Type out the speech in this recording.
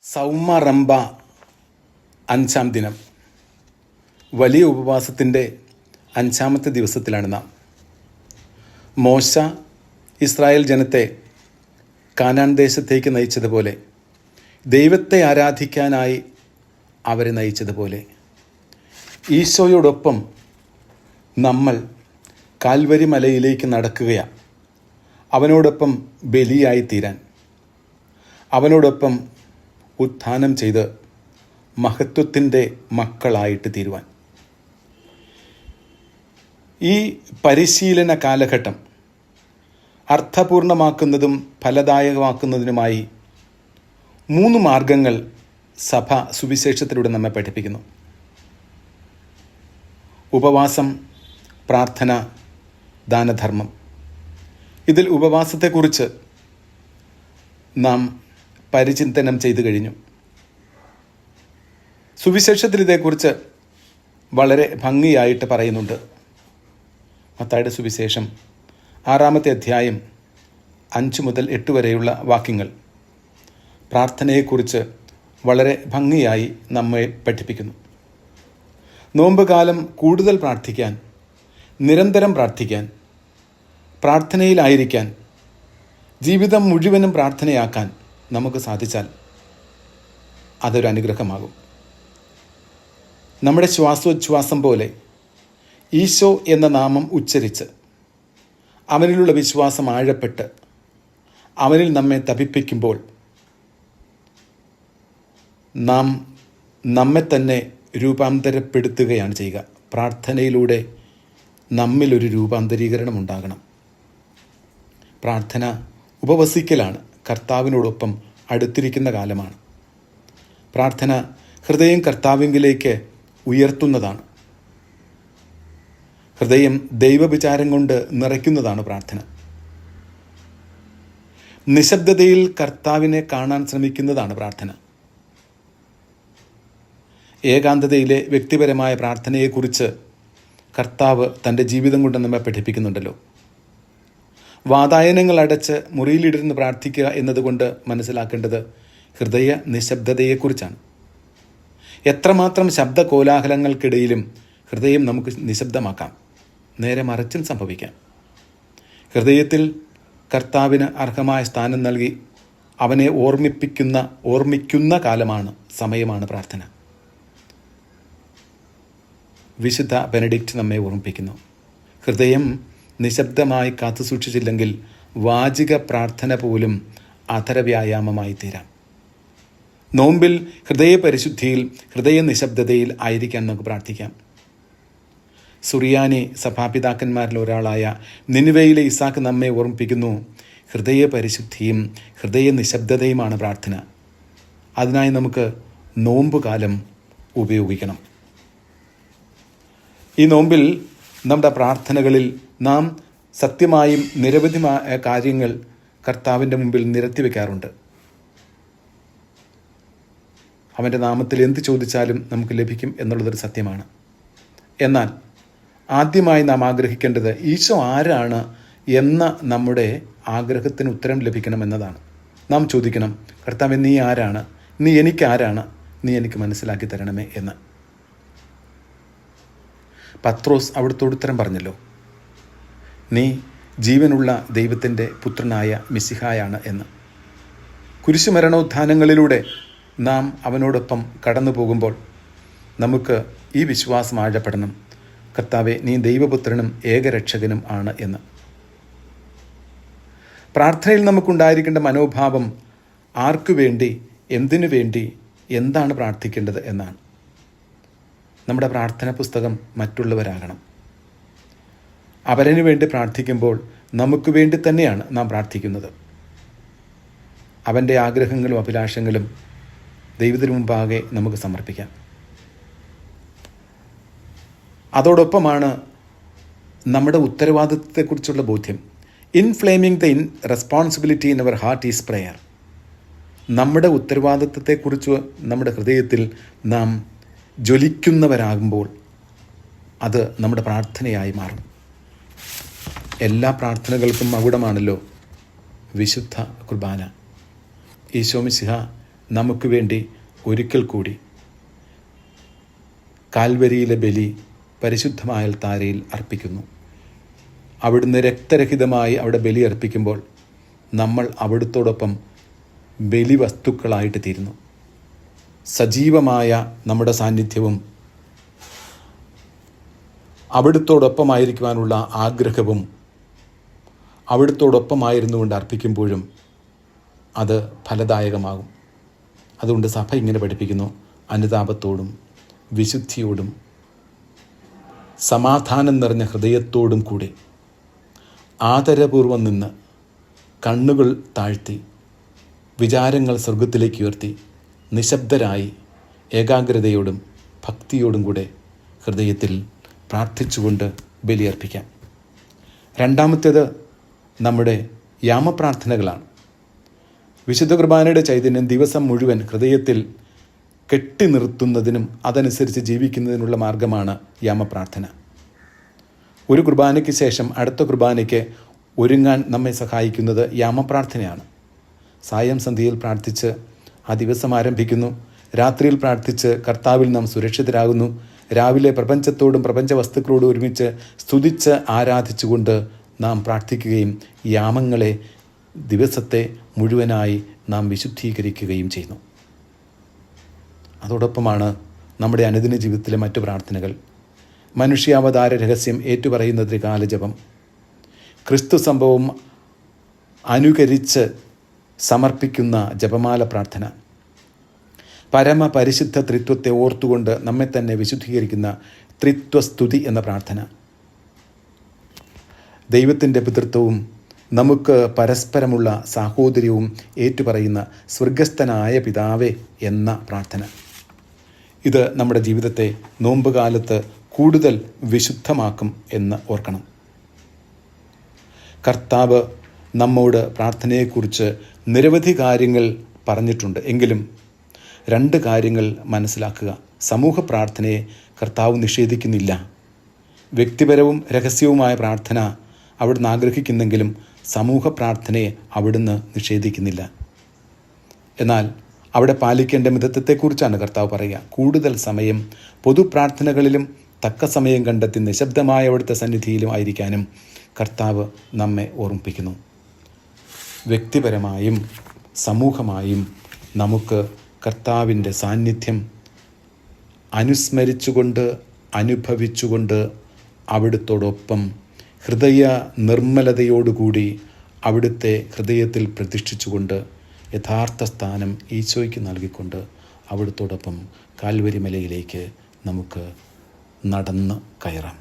സൗമറംബ 5-ാം ദിനം. വലിയ ഉപവാസത്തിൻ്റെ 5-ാമത്തെ ദിവസത്തിലാണ് നാം. മോശ ഇസ്രായേൽ ജനത്തെ കാനാൻ ദേശത്തേക്ക് നയിച്ചതുപോലെ, ദൈവത്തെ ആരാധിക്കാനായി അവരെ നയിച്ചതുപോലെ, ഈശോയോടൊപ്പം നമ്മൾ കാൽവരി മലയിലേക്ക് നടക്കുകയാണ്. അവനോടൊപ്പം ബലിയായി തീരാൻ, അവനോടൊപ്പം ഉത്ഥാനം ചെയ്ത് മഹത്വത്തിൻ്റെ മക്കളായിട്ട് തീരുവാൻ. ഈ പരിശീലന കാലഘട്ടം അർത്ഥപൂർണമാക്കുന്നതും ഫലദായകമാക്കുന്നതിനുമായി 3 മാർഗങ്ങൾ സഭ സുവിശേഷത്തിലൂടെ നമ്മെ പഠിപ്പിക്കുന്നു. ഉപവാസം, പ്രാർത്ഥന, ദാനധർമ്മം. ഇതിൽ ഉപവാസത്തെക്കുറിച്ച് നാം പരിചിന്തനം ചെയ്തു കഴിഞ്ഞു. സുവിശേഷത്തിൽ ഇതേക്കുറിച്ച് വളരെ ഭംഗിയായിട്ട് പറയുന്നുണ്ട്. മത്തായിയുടെ സുവിശേഷം 6-ാമത്തെ അധ്യായം 5 മുതൽ 8 വരെയുള്ള വാക്യങ്ങൾ പ്രാർത്ഥനയെക്കുറിച്ച് വളരെ ഭംഗിയായി നമ്മെ പഠിപ്പിക്കുന്നു. നോമ്പ് കാലം കൂടുതൽ പ്രാർത്ഥിക്കാൻ, നിരന്തരം പ്രാർത്ഥിക്കാൻ, പ്രാർത്ഥനയിലായിരിക്കാൻ, ജീവിതം മുഴുവനും പ്രാർത്ഥനയാക്കാൻ നമുക്ക് സാധിച്ചാൽ അതൊരു അനുഗ്രഹമാകും. നമ്മുടെ ശ്വാസോച്ഛ്വാസം പോലെ ഈശോ എന്ന നാമം ഉച്ചരിച്ച് അവനിലുള്ള വിശ്വാസം ആഴപ്പെട്ട് അവനിൽ നമ്മെ തപിപ്പിക്കുമ്പോൾ നാം നമ്മെ തന്നെ രൂപാന്തരപ്പെടുത്തുകയാണ് ചെയ്യുക. പ്രാർത്ഥനയിലൂടെ നമ്മിലൊരു രൂപാന്തരീകരണം ഉണ്ടാകണം. പ്രാർത്ഥന ഉപവസിക്കലാണ്. കർത്താവിനോടൊപ്പം അടുത്തിരിക്കുന്ന കാലമാണ്. പ്രാർത്ഥന ഹൃദയം കർത്താവിങ്കിലേക്ക് ഉയർത്തുന്നതാണ്. ഹൃദയം ദൈവവിചാരം കൊണ്ട് നിറയ്ക്കുന്നതാണ് പ്രാർത്ഥന. നിശബ്ദതയിൽ കർത്താവിനെ കാണാൻ ശ്രമിക്കുന്നതാണ് പ്രാർത്ഥന. ഏകാന്തതയിലെ വ്യക്തിപരമായ പ്രാർത്ഥനയെക്കുറിച്ച് കർത്താവ് തൻ്റെ ജീവിതം കൊണ്ട് നമ്മെ പഠിപ്പിക്കുന്നുണ്ടല്ലോ. വാതായനങ്ങൾ അടച്ച് മുറിയിലിരുന്ന് പ്രാർത്ഥിക്കുക എന്നതുകൊണ്ട് മനസ്സിലാക്കേണ്ടത് ഹൃദയ നിശബ്ദതയെക്കുറിച്ചാണ്. എത്രമാത്രം ശബ്ദ കോലാഹലങ്ങൾക്കിടയിലും ഹൃദയം നമുക്ക് നിശബ്ദമാക്കാം. നേരെ മറിച്ചും സംഭവിക്കാം. ഹൃദയത്തിൽ കർത്താവിന് അർഹമായ സ്ഥാനം നൽകി അവനെ ഓർമ്മിക്കുന്ന കാലമാണ്, സമയമാണ് പ്രാർത്ഥന. വിശുദ്ധ ബെനഡിക്റ്റ് നമ്മെ ഓർമ്മിപ്പിക്കുന്നു, ഹൃദയം നിശബ്ദമായി കാത്തുസൂക്ഷിച്ചില്ലെങ്കിൽ വാചിക പ്രാർത്ഥന പോലും അധരവ്യായാമമായി തീരാം. നോമ്പിൽ ഹൃദയപരിശുദ്ധിയിൽ, ഹൃദയ നിശബ്ദതയിൽ ആയിരിക്കാൻ നമുക്ക് പ്രാർത്ഥിക്കാം. സുറിയാനി സഭാപിതാക്കന്മാരിൽ ഒരാളായ നിനിവയിലെ ഇസാക്ക് നമ്മെ ഓർമ്മിപ്പിക്കുന്നു, ഹൃദയപരിശുദ്ധിയും ഹൃദയ നിശബ്ദതയുമാണ് പ്രാർത്ഥന. അതിനായി നമുക്ക് നോമ്പുകാലം ഉപയോഗിക്കണം. ഈ നോമ്പിൽ നമ്മുടെ പ്രാർത്ഥനകളിൽ നാം സത്യമായും നിരവധി കാര്യങ്ങൾ കർത്താവിൻ്റെ മുമ്പിൽ നിരത്തി വയ്ക്കാറുണ്ട്. അവൻ്റെ നാമത്തിൽ എന്ത് ചോദിച്ചാലും നമുക്ക് ലഭിക്കും എന്നുള്ളതൊരു സത്യമാണ്. എന്നാൽ ആദ്യമായി നാം ആഗ്രഹിക്കേണ്ടത് ഈശോ ആരാണ് എന്ന നമ്മുടെ ആഗ്രഹത്തിന് ഉത്തരം ലഭിക്കണം എന്നതാണ്. നാം ചോദിക്കണം, കർത്താവേ, നീ ആരാണ്? നീ എനിക്ക് ആരാണ്? നീ എനിക്ക് മനസ്സിലാക്കി തരണമേ എന്ന്. പത്രോസ് അവിടുത്തോട് ഉത്തരം പറഞ്ഞല്ലോ, നീ ജീവനുള്ള ദൈവത്തിൻ്റെ പുത്രനായ മിശിഹായാണ് എന്ന്. കുരിശുമരണോത്ഥാനങ്ങളിലൂടെ നാം അവനോടൊപ്പം കടന്നു പോകുമ്പോൾ നമുക്ക് ഈ വിശ്വാസം ആഴപ്പെടണം, കർത്താവെ, നീ ദൈവപുത്രനും ഏകരക്ഷകനും ആണ് എന്ന്. പ്രാർത്ഥനയിൽ നമുക്കുണ്ടായിരിക്കേണ്ട മനോഭാവം ആർക്കു വേണ്ടി, എന്തിനു വേണ്ടി, എന്താണ് പ്രാർത്ഥിക്കേണ്ടത് എന്നാണ്. നമ്മുടെ പ്രാർത്ഥന പുസ്തകം മറ്റുള്ളവരാകണം. അവരനു വേണ്ടി പ്രാർത്ഥിക്കുമ്പോൾ നമുക്ക് വേണ്ടി തന്നെയാണ് നാം പ്രാർത്ഥിക്കുന്നത്. അവൻ്റെ ആഗ്രഹങ്ങളും അഭിലാഷങ്ങളും ദൈവത്തിനു മുമ്പാകെ നമുക്ക് സമർപ്പിക്കാം. അതോടൊപ്പമാണ് നമ്മുടെ ഉത്തരവാദിത്വത്തെക്കുറിച്ചുള്ള ബോധ്യം. Inflaming the responsibility in our heart is prayer. നമ്മുടെ ഉത്തരവാദിത്വത്തെക്കുറിച്ച് നമ്മുടെ ഹൃദയത്തിൽ നാം ജ്വലിക്കുന്നവരാകുമ്പോൾ അത് നമ്മുടെ പ്രാർത്ഥനയായി മാറും. എല്ലാ പ്രാർത്ഥനകൾക്കും മകുടമാണല്ലോ വിശുദ്ധ കുർബാന. ഈശോ മിശിഹ നമുക്ക് വേണ്ടി ഒരിക്കൽ കൂടി കാൽവരിയിലെ ബലി പരിശുദ്ധമായ താരയിൽ അർപ്പിക്കുന്നു. അവിടുന്ന് രക്തരഹിതമായി അവിടെ ബലി അർപ്പിക്കുമ്പോൾ നമ്മൾ അവിടുത്തോടൊപ്പം ബലി വസ്തുക്കളായിട്ട് തീരുന്നു. സജീവമായ നമ്മുടെ സാന്നിധ്യവും അവിടുത്തോടൊപ്പമായിരിക്കുവാനുള്ള ആഗ്രഹവും അവിടുത്തോടൊപ്പമായിരുന്നുകൊണ്ട് അർപ്പിക്കുമ്പോഴും അത് ഫലദായകമാകും. അതുകൊണ്ട് സഭ ഇങ്ങനെ പഠിപ്പിക്കുന്നു: അനുതാപത്തോടും വിശുദ്ധിയോടും സമാധാനം നിറഞ്ഞ ഹൃദയത്തോടും കൂടി ആദരപൂർവം നിന്ന് കണ്ണുകൾ താഴ്ത്തി വിചാരങ്ങൾ സ്വർഗത്തിലേക്ക് ഉയർത്തി നിശബ്ദരായി ഏകാഗ്രതയോടും ഭക്തിയോടും കൂടെ ഹൃദയത്തിൽ പ്രാർത്ഥിച്ചുകൊണ്ട് ബലിയർപ്പിക്കാം. രണ്ടാമത്തേത് നമ്മുടെ യാമപ്രാർത്ഥനകളാണ്. വിശുദ്ധ കുർബാനയുടെ ചൈതന്യം ദിവസം മുഴുവൻ ഹൃദയത്തിൽ കെട്ടി നിർത്തുന്നതിനും അതനുസരിച്ച് ജീവിക്കുന്നതിനുള്ള മാർഗമാണ് യാമപ്രാർത്ഥന. ഒരു കുർബാനയ്ക്ക് ശേഷം അടുത്ത കുർബാനയ്ക്ക് ഒരുങ്ങാൻ നമ്മെ സഹായിക്കുന്നത് യാമപ്രാർത്ഥനയാണ്. സായം സന്ധ്യയിൽ പ്രാർത്ഥിച്ച് ആ ദിവസം ആരംഭിക്കുന്നു. രാത്രിയിൽ പ്രാർത്ഥിച്ച് കർത്താവിൽ നാം സുരക്ഷിതരാകുന്നു. രാവിലെ പ്രപഞ്ചത്തോടും പ്രപഞ്ച വസ്തുക്കളോടും ഒരുമിച്ച് സ്തുതിച്ച് ആരാധിച്ചുകൊണ്ട് നാം പ്രാർത്ഥിക്കുകയും യാമങ്ങളെ ദിവസത്തെ മുഴുവനായി നാം വിശുദ്ധീകരിക്കുകയും ചെയ്യുന്നു. അതോടൊപ്പമാണ് നമ്മുടെ അനുദിന ജീവിതത്തിലെ മറ്റു പ്രാർത്ഥനകൾ. മനുഷ്യാവതാര രഹസ്യം ഏറ്റുപറയുന്ന ത്രികാലജപം, ക്രിസ്തു സംഭവം അനുകരിച്ച് സമർപ്പിക്കുന്ന ജപമാല പ്രാർത്ഥന, പരമപരിശുദ്ധ ത്രിത്വത്തെ ഓർത്തുകൊണ്ട് നമ്മെ തന്നെ വിശുദ്ധീകരിക്കുന്ന ത്രിത്വസ്തുതി എന്ന പ്രാർത്ഥന, ദൈവത്തിൻ്റെ പിതൃത്വവും നമുക്ക് പരസ്പരമുള്ള സാഹോദര്യവും ഏറ്റുപറയുന്ന സ്വർഗസ്ഥനായ പിതാവേ എന്ന പ്രാർത്ഥന. ഇത് നമ്മുടെ ജീവിതത്തെ നോമ്പുകാലത്ത് കൂടുതൽ വിശുദ്ധമാക്കും എന്ന് ഓർക്കണം. കർത്താവ് നമ്മോട് പ്രാർത്ഥനയെക്കുറിച്ച് നിരവധി കാര്യങ്ങൾ പറഞ്ഞിട്ടുണ്ട്. എങ്കിലും 2 കാര്യങ്ങൾ മനസ്സിലാക്കുക. സമൂഹ പ്രാർത്ഥനയെ കർത്താവ് നിഷേധിക്കുന്നില്ല. വ്യക്തിപരവും രഹസ്യവുമായ പ്രാർത്ഥന അവിടുന്ന് ആഗ്രഹിക്കുന്നെങ്കിലും സമൂഹ പ്രാർത്ഥനയെ അവിടുന്ന് നിഷേധിക്കുന്നില്ല. എന്നാൽ അവിടെ പാലിക്കേണ്ട മിതത്വത്തെക്കുറിച്ചാണ് കർത്താവ് പറയുക. കൂടുതൽ സമയം പൊതുപ്രാർത്ഥനകളിലും തക്ക സമയം കണ്ടെത്തി നിശബ്ദമായ അവിടുത്തെ സന്നിധിയിലും ആയിരിക്കാനും കർത്താവ് നമ്മെ ഓർമ്മിപ്പിക്കുന്നു. വ്യക്തിപരമായും സമൂഹമായും നമുക്ക് കർത്താവിൻ്റെ സാന്നിധ്യം അനുസ്മരിച്ചുകൊണ്ട് അനുഭവിച്ചുകൊണ്ട് അവിടുത്തോടൊപ്പം ഹൃദയ നിർമ്മലതയോടുകൂടി അവിടുത്തെ ഹൃദയത്തിൽ പ്രതിഷ്ഠിച്ചുകൊണ്ട് യഥാർത്ഥ സ്ഥാനം ഈശോയ്ക്ക് നൽകിക്കൊണ്ട് അവിടുത്തോടൊപ്പം കാൽവരി മലയിലേക്ക് നമുക്ക് നടന്ന് കയറാം.